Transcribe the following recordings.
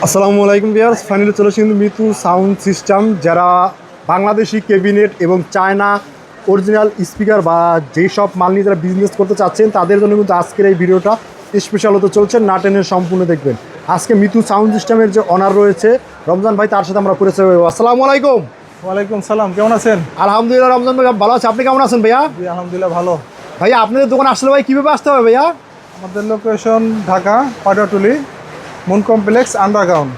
আসসালামু আলাইকুম viewers, finally চলে এসেছে কিন্তু মিতু সাউন্ড সিস্টেম। যারা বাংলাদেশি ক্যাবিনেট এবং চায়না অরিজিনাল স্পিকার বা যেই সব মাল নিয়ে যারা বিজনেস করতে চাচ্ছেন তাদের জন্য কিন্তু আজকের এই ভিডিওটা স্পেশাল হতে চলছে। না টেনের সম্পূর্ণ দেখবেন। আজকে মিতু সাউন্ড সিস্টেমের যে অনার রয়েছে রমজান ভাই, তার সাথে আমরা পরিচয় হবো। আসসালামু আলাইকুম। ওয়ালাইকুম সালাম, কেমন আছেন? আলহামদুলিল্লাহ রমজান ভাই ভালো আছে, আপনি কেমন আছেন ভাইয়া? জি আলহামদুলিল্লাহ ভালো। ভাইয়া আপনাদের দোকান আসলে ভাই কীভাবে আসতে হবে ভাইয়া? আমাদের location Dhaka Patuatuli moon complex underground,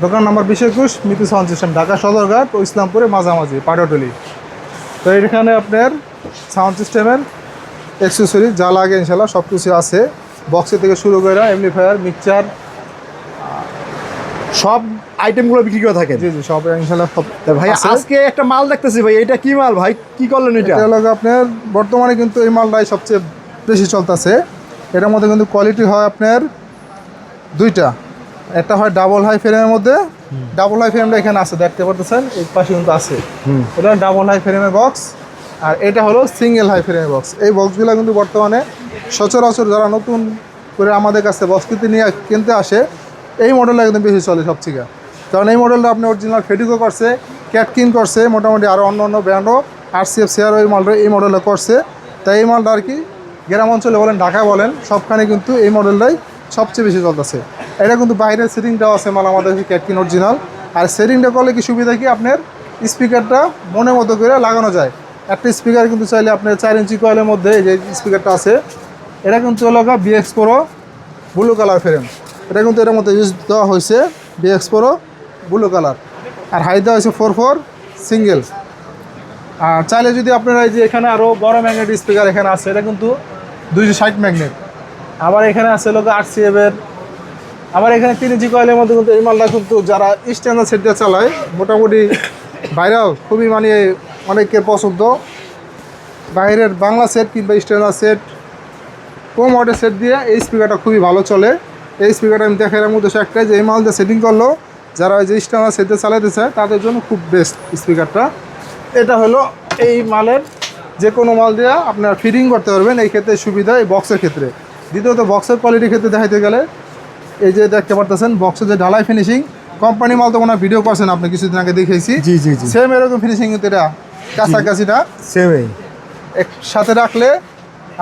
দোকান number 2021, Mitu sound system, Dhaka Sadarghat ও ইসলামপুরে মাঝামাঝি পাটুয়াটুলি। তো এখানে আপনার সাউন্ড সিস্টেমের অ্যাক্সেসরি যা লাগে ইনশাল্লাহ সব কিছু আছে, বক্সে থেকে শুরু করে এমপ্লিফায়ার, মিক্সচার, সব আইটেমগুলো বিক্রি করে থাকেন? জি জি সব ইনশাল্লাহ সব। ভাই আজকে একটা মাল দেখতেছি ভাই, এটা কি মাল ভাই, কি করলেন এটা? এটা হলো আপনার বর্তমানে কিন্তু এই মালটাই সবচেয়ে বেশি চলতেছে। এটার মধ্যে কিন্তু কোয়ালিটি হয় আপনার দুইটা, একটা হয় ডাবল হাই ফ্রেমের মধ্যে, ডাবল হাই ফ্রেমটা এখানে আছে দেখতে পারতেছেন, এই পাশে কিন্তু আছে। এটা ডাবল হাই ফ্রেমের বক্স, আর এটা হলো সিঙ্গেল হাই ফ্রেমের বক্স। এই বক্সগুলো কিন্তু বর্তমানে সচরাচর যারা নতুন করে আমাদের কাছে বক্স কিনতে আসে, এই মডেলটা কিন্তু বেশি চলে সবথেকে। কারণ এই মডেলটা আপনি অরিজিনাল ফেডিকো করছে, ক্যাটকিন করছে, মোটামুটি আরও অন্য ব্র্যান্ডও RCF শেয়ার এই মডেলটা করছে। তাই এই মালটা আর কি গ্রাম অঞ্চলে বলেন ঢাকা বলেন সবখানে কিন্তু এই মডেলটাই সবচেয়ে বেশি চলতেছে। এটা কিন্তু বাইরের সেটিংটাও আছে মাল আমাদের ক্যাটকিন অরিজিনাল। আর সেটিংটা করলে কি সুবিধা কি, আপনার স্পিকারটা মনের মতো করে লাগানো যায়। একটা স্পিকার কিন্তু চাইলে আপনার 4 ইঞ্চি কয়েলের মধ্যে এই যে স্পিকারটা আছে, এটা কিন্তু হলো BX Pro blue colour frame. এটা কিন্তু এটার মধ্যে ইউজ দেওয়া হয়েছে BX Pro ব্লু কালার, আর হাই দেওয়া হয়েছে 4/4 সিঙ্গেল। আর চাইলে যদি আপনারা এই যে এখানে আরও বড় ম্যাগনেট স্পিকার এখানে আছে, এটা কিন্তু 260 ম্যাগনেট। আবার এখানে আছে লোক RCF এর, আবার এখানে 3 ইঞ্চি কয়েলের মধ্যে কিন্তু এই মালটা কিন্তু যারা স্ট্যান্ডার্ড সেট দিয়ে চালায় মোটামুটি ভাইরাল, খুবই মানে অনেকের পছন্দ। বাইরের বাংলা সেট কিংবা স্ট্যান্ডার্ড সেট, কম অর্ডার সেট দিয়ে এই স্পিকারটা খুবই ভালো চলে। এই স্পিকারটা আমি দেখার উদ্দেশ্য একটাই, যে এই মাল দিয়ে সেটিং করলো যারা ওই যে স্ট্যান্ডার্ড সেট দিয়ে চালাতে চায় তাদের জন্য খুব বেস্ট স্পিকারটা। এটা হলো এই মালের যে কোনো মাল দিয়ে আপনার ফিটিং করতে পারবেন, এই ক্ষেত্রে সুবিধা এই বক্সের ক্ষেত্রে। দ্বিতীয়ত বক্সের কোয়ালিটির ক্ষেত্রে দেখাইতে গেলে এই যে দেখতে পারতেছেন বক্সের যে ঢালাই ফিনিশিং, কোম্পানি মাল তো কোনো ভিডিও করছেন আপনি কিছুদিন আগে দেখেছি। জি জি জি, সেম এরকম ফিনিশিং কিন্তু এটা কাছাকাছিটা সেমই একসাথে রাখলে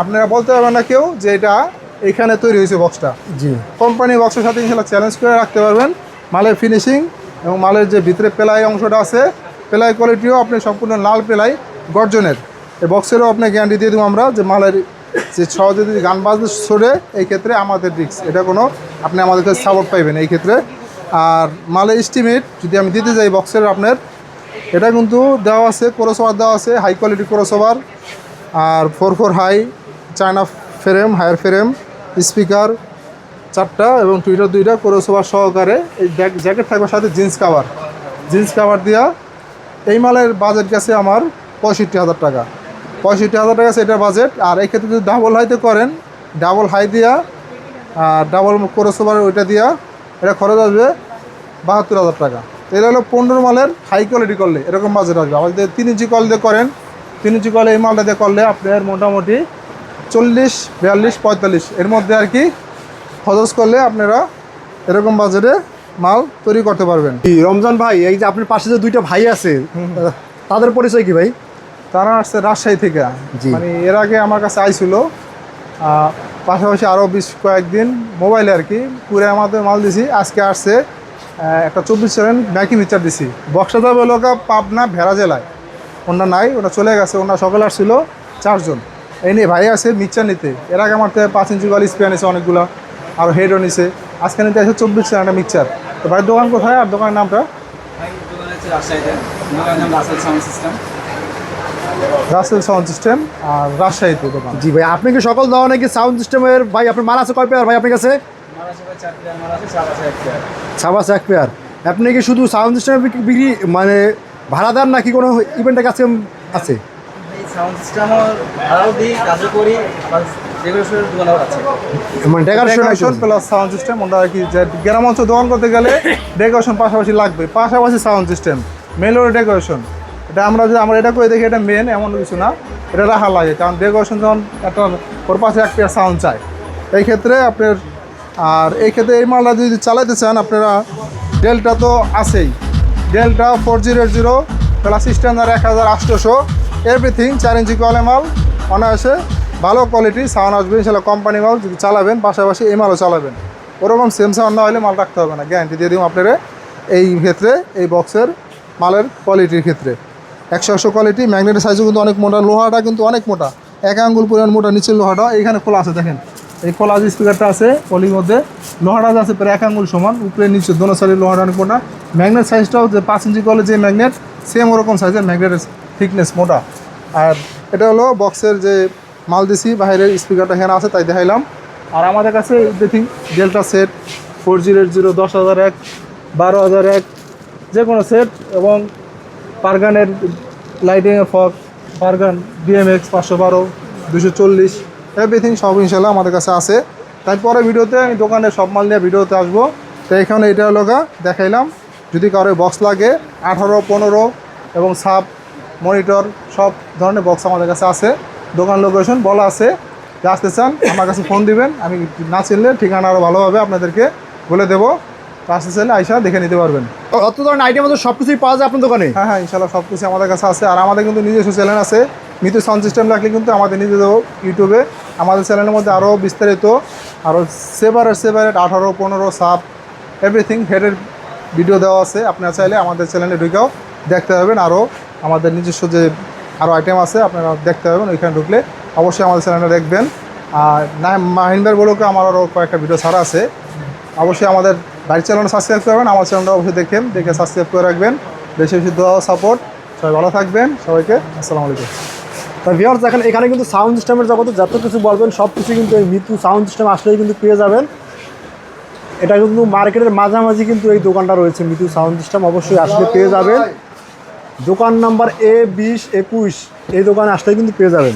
আপনারা বলতে পারবেন না কেউ যে এটা এইখানে তৈরি হয়েছে বক্সটা। জি, কোম্পানি বক্সের সাথে ইনশাল্লাহ চ্যালেঞ্জ করে রাখতে পারবেন। মালের ফিনিশিং এবং মালের যে ভিতরে প্লাই অংশটা আছে, প্লাই কোয়ালিটিও আপনি সম্পূর্ণ লাল প্লাই গর্জনের। এই বক্সেরও আপনি গ্যারান্টি দিয়ে দেবো আমরা, যে মালের যে সহজে যদি গান বাজতে সরে এই ক্ষেত্রে আমাদের রিস্ক, এটা কোনো আপনি আমাদের কাছে সাপোর্ট পাইবেন এই ক্ষেত্রে। আর মালের এস্টিমেট যদি আমি দিতে যাই বক্সের, আপনার এটা কিন্তু দেওয়া আছে ক্রসওভার দেওয়া আছে, হাই কোয়ালিটি ক্রসওভার, আর 4/4 high China frame, higher frame, speaker 4টা এবং টুইটার 2টা ক্রসওভার সহকারে। এই জ্যাকেট থাকবে সাথে জিন্স কাভার দেওয়া। এই মালের বাজেট গেছে আমার 65,000 টাকা। 65,000 টাকা আছে এটার বাজেট। আর এই ক্ষেত্রে যদি ডাবল হাইতে করেন, ডাবল হাই দিয়া আর ডাবল ক্রসওভার ওইটা দিয়া, এটা খরচ আসবে 72,000 টাকা। এটা হলো 15 মালের হাই কোয়ালিটি করলে এরকম বাজেট আসবে। আবার যদি 3 ইঞ্চি কল দিয়ে করেন, 3 ইঞ্চি কলে এই মালটা দিয়ে করলে আপনার মোটামুটি 40, 42, 45 এর মধ্যে আর কি খরচ করলে আপনারা এরকম বাজেটে মাল তৈরি করতে পারবেন। রমজান ভাই, এই যে আপনার পাশে যে দুইটা ভাই আছে তাদের পরিচয় কি ভাই? তারা আসছে রাজশাহী থেকে। মানে এর আগে আমার কাছে আইছিল, পাশাপাশি আরও কয়েকদিন মোবাইলে আর কি পুরো আমাদের মাল দিছি। আজকে আসছে একটা 24 সেকেন্ড ম্যাকি মিক্সচার দিছি। বক্সটা যাবে হলো পাবনা ভেড়া জেলায়, ওনার নাই, ওটা চলে গেছে। ওনার সকালে আসছিল 4 জন, এই নিয়ে ভাই আছে মিক্সচার নিতে। এর আগে আমার 5 ইঞ্চি কল স্পেয়ার নিছে অনেকগুলো, আর হেডও নিছে। আজকে নিতে আসে 24 সেকেন্ড মিক্সচার। তো ভাই দোকান কোথায় আর দোকানের নামটা? রাসেল সাউন্ড সিস্টেম, আর রাজশাহীতে দোকান। জি ভাই, আপনি কি সকল ধরনের কি সাউন্ড সিস্টেমের ভাই আপনার মাল আছে কয় পেয়ার ভাই আপনার কাছে? 1 পেয়ার। আপনি কি শুধু সাউন্ড সিস্টেমের বিক্রি মানে ভাড়া দেন নাকি কোনো ইভেন্টের কাছে আছে? সাউন্ড সিস্টেমও ভাড়াও দিই, কাজও করি, আবার ডেকোরেশনের দোকানও আছে। মানে ডেকোরেশন প্লাস সাউন্ড সিস্টেম। ওটা আর কি যে গ্রাম অঞ্চল দোকান করতে গেলে ডেকোরেশন পাশাপাশি লাগবে, পাশাপাশি সাউন্ড সিস্টেম, মেলোর ডেকোরেশন। এটা আমরা যদি আমরা এটা করে দেখি এটা মেন এমন কিছু না, এটা রাখা লাগে। কারণ ডেকোরেশন যখন একটা ওর পাশে 1 পেয়ার সাউন্ড চাই, এই ক্ষেত্রে আপনার আর এই ক্ষেত্রে এই মালটা যদি চালাতে চান আপনারা ডেল্টা তো আছেই, ডেল্টা 4080 প্লাস স্ট্যান্ডার্ড 1800 এভরিথিং 4 ইঞ্চি কলে মাল অনায়াসে ভালো কোয়ালিটি সাউন্ড আসবে ইনশাল্লাহ। কোম্পানি মাল যদি চালাবেন পাশাপাশি এই মালও চালাবেন, ওরকম সেম সাউন্ড না হলে মাল রাখতে হবে না, গ্যারান্টি দিয়ে দিব আপনারা। এই ক্ষেত্রে এই বক্সের মালের কোয়ালিটির ক্ষেত্রে 100 কোয়ালিটি। ম্যাগনেটের সাইজও কিন্তু অনেক মোটা, লোহাটা কিন্তু অনেক মোটা, 1 আঙ্গুল পরিমাণ মোটা নিচের লোহাটা। এইখানে খোলা আছে দেখেন, এই খোলা যে স্পিকারটা আছে পলির মধ্যে লোহাটা আছে প্রায় 1 আঙ্গুল সমান, উপরে নিচে দোনো সাইডের লোহাটা অনেক মোটা। ম্যাগনেট সাইজটাও যে 5 ইঞ্চি কলে যে ম্যাগনেট সেম ওরকম সাইজের ম্যাগনেটের থিকনেস মোটা। আর এটা হলো বক্সের যে মাল দিছি বাইরের স্পিকারটা এখানে আছে তাই দেখাইলাম। আর আমাদের কাছে দেখি ডেল্টা সেট 4080 10001 12001 যে কোনো সেট এবং পারগানের লাইটিংয়ের ফগ, পারগান BMX 512 240 এভরিথিং সব ইনশাল্লাহ আমাদের কাছে আছে। তারপরে ভিডিওতে আমি দোকানের সব মাল নিয়ে ভিডিওতে আসবো। তো এখানে এটা লোকা দেখাইলাম, যদি কারো বক্স লাগে 18 15 এবং সাব মনিটর সব ধরনের বক্স আমাদের কাছে আছে। দোকান লোকেশন বলা আছে, যে আসতে চান আমার কাছে ফোন দিবেন, আমি না চিনলে ঠিকানা আরও ভালোভাবে আপনাদেরকে বলে দেবো। তো আসতে চাইলে আইসা দেখে নিতে পারবেন। কত ধরনের আইটেম মধ্যে সব কিছুই পাওয়া যায় আপনার দোকানে? হ্যাঁ হ্যাঁ ইনশাল্লাহ সব কিছু আমাদের কাছে আছে। আর আমাদের কিন্তু নিজস্ব চ্যানেল আছে, মিতু সাউন্ড সিস্টেম রাখলে কিন্তু আমাদের নিজেদের ইউটিউবে আমাদের চ্যানেলের মধ্যে আরও বিস্তারিত আরও সেপারেট 18 15 সাব এভরিথিং হেডের ভিডিও দেওয়া আছে। আপনারা চাইলে আমাদের চ্যানেলে ঢুকেও দেখতে পারবেন। আরও আমাদের নিজস্ব যে আরও আইটেম আছে আপনারা দেখতে পারবেন, ওইখানে ঢুকলে অবশ্যই আমাদের চ্যানেলটা দেখবেন। আর না মাহিন ভাইয়ের বলুকে আমার আরও কয়েকটা ভিডিও ছাড়া আছে, অবশ্যই আমাদের বাড়ির চ্যানেলটা সাবস্ক্রাইব করবেন, আমার চ্যানেলটা অবশ্যই দেখে সাবস্ক্রাইব করে রাখবেন। বেশি বেশি দোয়া সাপোর্ট, সবাই ভালো থাকবেন, সবাইকে আসসালামু আলাইকুম। তা ভিউয়ার্স দেখেন এখানে কিন্তু সাউন্ড সিস্টেমের জগতে যত কিছু বলবেন সব কিছু কিন্তু এই মিতু সাউন্ড সিস্টেম আসলেই কিন্তু পেয়ে যাবেন। এটা কিন্তু মার্কেটের মাঝামাঝি কিন্তু এই দোকানটা রয়েছে, মিতু সাউন্ড সিস্টেম অবশ্যই আসলে পেয়ে যাবেন। দোকান নাম্বার A20 21 এই দোকানে আসলেই কিন্তু পেয়ে যাবেন।